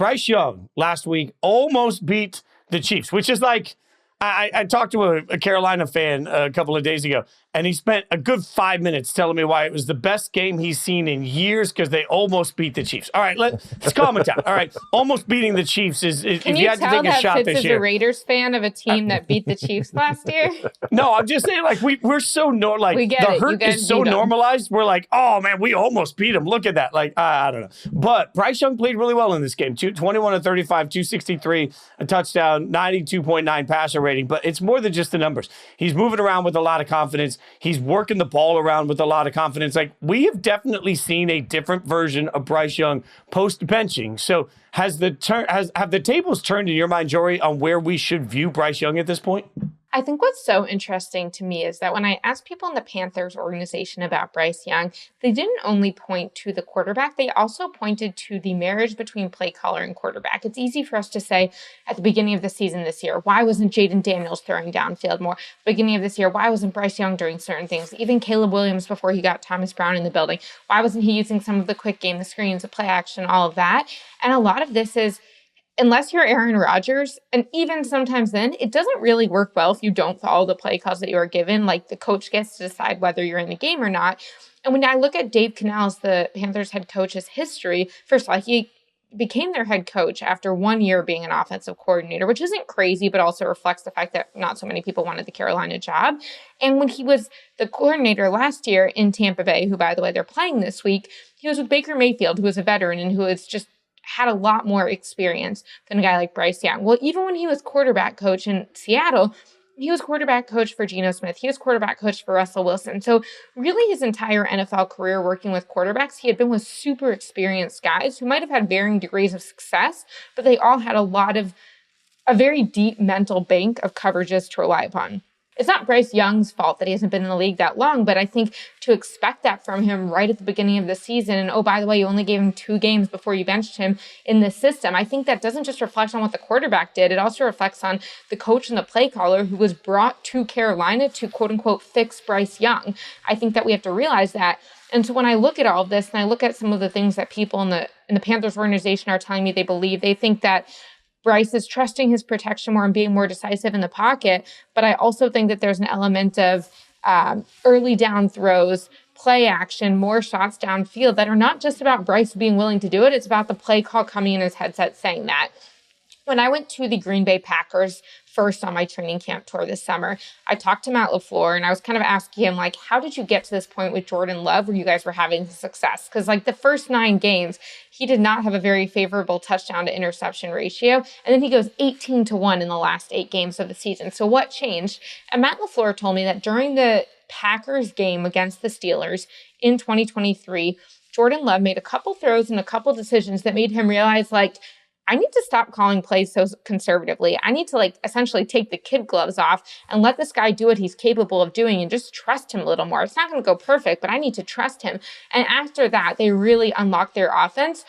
Bryce Young last week almost beat the Chiefs, which is like, I talked to a Carolina fan a couple of days ago, and he spent a good 5 minutes telling me why it was the best game he's seen in years because they almost beat the Chiefs. All right, let's calm it down. All right, almost beating the Chiefs is if you had to take a shot this year. Can you tell that Fitz is a Raiders fan of a team that beat the Chiefs last year? No, I'm just saying, like, we're so the hurt is so normalized. We're like, oh man, we almost beat them. Look at that. Like, I don't know. But Bryce Young played really well in this game. 21 of 35, 263, a touchdown, 92.9 passer rating. But it's more than just the numbers. He's moving around with a lot of confidence. He's working the ball around with a lot of confidence. Like, we have definitely seen a different version of Bryce Young post benching. So have the tables turned in your mind, Jori, on where we should view Bryce Young at this point? I think what's so interesting to me is that when I asked people in the Panthers organization about Bryce Young, they didn't only point to the quarterback, they also pointed to the marriage between play caller and quarterback. It's easy for us to say at the beginning of the season this year, why wasn't Jaden Daniels throwing downfield more? Beginning of this year, why wasn't Bryce Young doing certain things? Even Caleb Williams before he got Thomas Brown in the building. Why wasn't he using some of the quick game, the screens, the play action, all of that? And a lot of this is, unless you're Aaron Rodgers, and even sometimes then, it doesn't really work well if you don't follow the play calls that you are given. Like, the coach gets to decide whether you're in the game or not. And when I look at Dave Canales, the Panthers head coach's history, first of all, he became their head coach after 1 year being an offensive coordinator, which isn't crazy, but also reflects the fact that not so many people wanted the Carolina job. And when he was the coordinator last year in Tampa Bay, who, by the way, they're playing this week, he was with Baker Mayfield, who was a veteran and who is just had a lot more experience than a guy like Bryce Young. Well, even when he was quarterback coach in Seattle, he was quarterback coach for Geno Smith. He was quarterback coach for Russell Wilson. So really his entire NFL career working with quarterbacks, he had been with super experienced guys who might have had varying degrees of success, but they all had a very deep mental bank of coverages to rely upon. It's not Bryce Young's fault that he hasn't been in the league that long, but I think to expect that from him right at the beginning of the season, and oh, by the way, you only gave him 2 games before you benched him in this system, I think that doesn't just reflect on what the quarterback did, it also reflects on the coach and the play caller who was brought to Carolina to quote-unquote fix Bryce Young. I think that we have to realize that. And so when I look at all of this, and I look at some of the things that people in the Panthers organization are telling me they believe, they think that Bryce is trusting his protection more and being more decisive in the pocket. But I also think that there's an element of early down throws, play action, more shots downfield that are not just about Bryce being willing to do it. It's about the play call coming in his headset saying that. When I went to the Green Bay Packers first on my training camp tour this summer, I talked to Matt LeFleur and I was kind of asking him, like, how did you get to this point with Jordan Love where you guys were having success? Because like the first 9 games, he did not have a very favorable touchdown to interception ratio. And then he goes 18-1 in the last 8 games of the season. So what changed? And Matt LeFleur told me that during the Packers game against the Steelers in 2023, Jordan Love made a couple throws and a couple decisions that made him realize, like, I need to stop calling plays so conservatively. I need to essentially take the kid gloves off and let this guy do what he's capable of doing and just trust him a little more. It's not going to go perfect, but I need to trust him. And after that, they really unlocked their offense.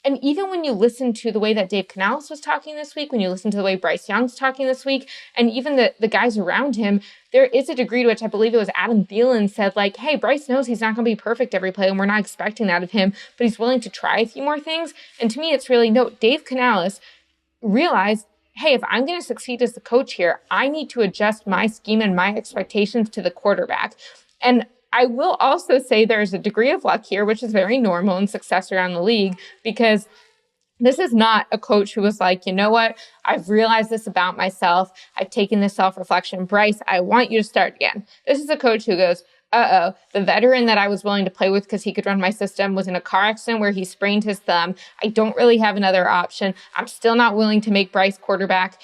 And even when you listen to the way that Dave Canales was talking this week, when you listen to the way Bryce Young's talking this week, and even the guys around him, there is a degree to which I believe it was Adam Thielen said, like, hey, Bryce knows he's not going to be perfect every play, and we're not expecting that of him, but he's willing to try a few more things. And to me, it's really, no, Dave Canales realized, hey, if I'm going to succeed as the coach here, I need to adjust my scheme and my expectations to the quarterback. And I will also say there's a degree of luck here, which is very normal in success around the league, because this is not a coach who was like, you know what, I've realized this about myself. I've taken this self-reflection. Bryce, I want you to start again. This is a coach who goes, the veteran that I was willing to play with because he could run my system was in a car accident where he sprained his thumb. I don't really have another option. I'm still not willing to make Bryce quarterback,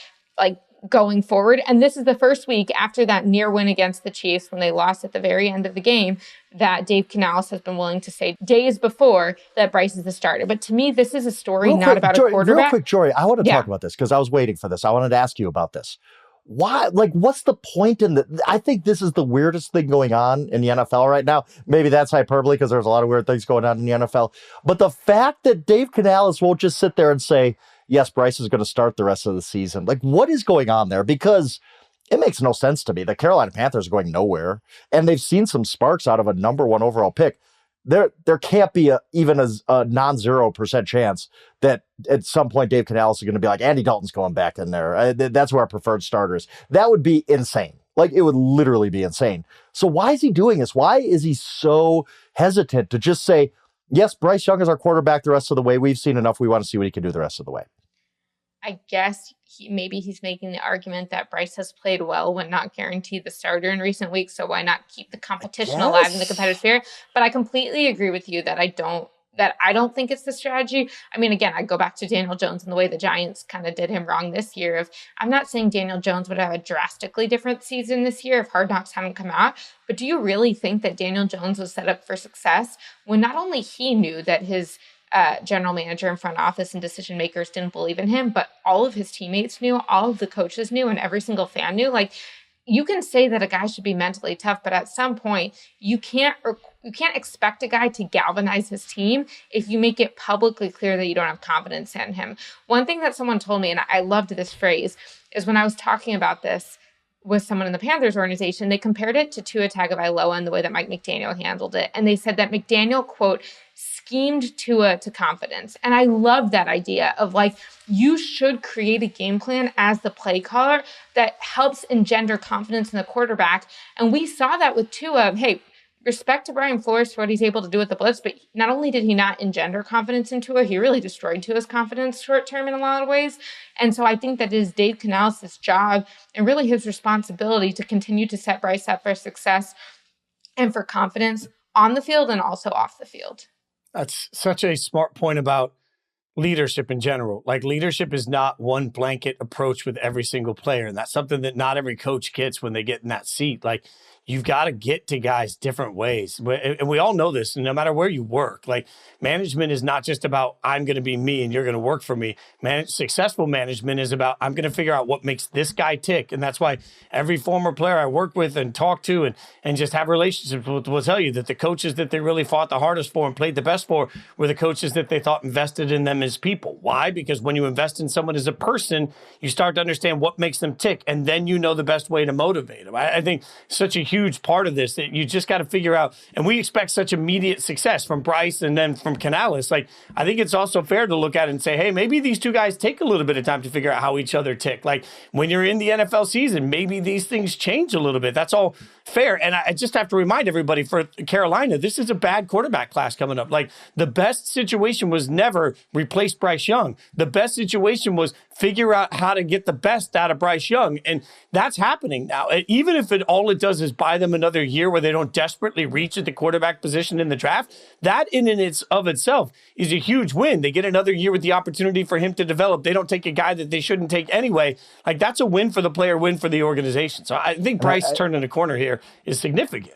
going forward. And this is the first week after that near win against the Chiefs when they lost at the very end of the game that Dave Canales has been willing to say days before that Bryce is the starter. But to me, this is a story not about a quarterback. Real quick, Jori, I want to talk about this because I was waiting for this. I wanted to ask you about this. Why, what's the point in the, I think this is the weirdest thing going on in the NFL right now. Maybe that's hyperbole because there's a lot of weird things going on in the NFL. But the fact that Dave Canales won't just sit there and say, yes, Bryce is going to start the rest of the season. What is going on there? Because it makes no sense to me. The Carolina Panthers are going nowhere, and they've seen some sparks out of a number 1 overall pick. there can't be even a non-0% chance that at some point Dave Canales is going to be like, Andy Dalton's going back in there. That's where our preferred starter is. That would be insane. Like, it would literally be insane. So why is he doing this? Why is he so hesitant to just say, yes, Bryce Young is our quarterback the rest of the way. We've seen enough. We want to see what he can do the rest of the way. I guess maybe he's making the argument that Bryce has played well when not guaranteed the starter in recent weeks. So why not keep the competition alive in the competitive spirit? But I completely agree with you that I don't think it's the strategy. I mean, again, I go back to Daniel Jones and the way the Giants kind of did him wrong this year. I'm not saying Daniel Jones would have a drastically different season this year if Hard Knocks hadn't come out, but do you really think that Daniel Jones was set up for success when not only he knew that his general manager and front office and decision makers didn't believe in him, but all of his teammates knew, all of the coaches knew, and every single fan knew? Like, you can say that a guy should be mentally tough, but at some point you can't expect a guy to galvanize his team if you make it publicly clear that you don't have confidence in him. One thing that someone told me, and I loved this phrase, is when I was talking about this with someone in the Panthers organization, they compared it to Tua Tagovailoa and the way that Mike McDaniel handled it. And they said that McDaniel, quote, schemed Tua to confidence. And I love that idea of, like, you should create a game plan as the play caller that helps engender confidence in the quarterback. And we saw that with Tua. Hey, respect to Brian Flores for what he's able to do with the blitz, but not only did he not engender confidence in Tua, he really destroyed Tua's confidence short term in a lot of ways. And so I think that it is Dave Canales' job and really his responsibility to continue to set Bryce up for success and for confidence on the field and also off the field. That's such a smart point about leadership in general. Like, leadership is not one blanket approach with every single player. And that's something that not every coach gets when they get in that seat. Like, you've got to get to guys different ways. And we all know this, no matter where you work. Like, management is not just about, I'm going to be me and you're going to work for me. Successful management is about, I'm going to figure out what makes this guy tick. And that's why every former player I work with and talk to and just have relationships with will tell you that the coaches that they really fought the hardest for and played the best for were the coaches that they thought invested in them as people. Why? Because when you invest in someone as a person, you start to understand what makes them tick, and then you know the best way to motivate them. I think such a huge part of this that you just got to figure out, and we expect such immediate success from Bryce and then from Canales. Like, I think it's also fair to look at it and say, hey, maybe these two guys take a little bit of time to figure out how each other tick. Like, when you're in the NFL season, maybe these things change a little bit. That's all fair. And I just have to remind everybody, for Carolina, this is a bad quarterback class coming up. Like, the best situation was never replace Bryce Young. The best situation was figure out how to get the best out of Bryce Young. And that's happening now. Even if all it does is buy them another year where they don't desperately reach at the quarterback position in the draft, that in and of itself is a huge win. They get another year with the opportunity for him to develop. They don't take a guy that they shouldn't take anyway. Like, that's a win for the player, win for the organization. So I think Bryce turning a corner here is significant.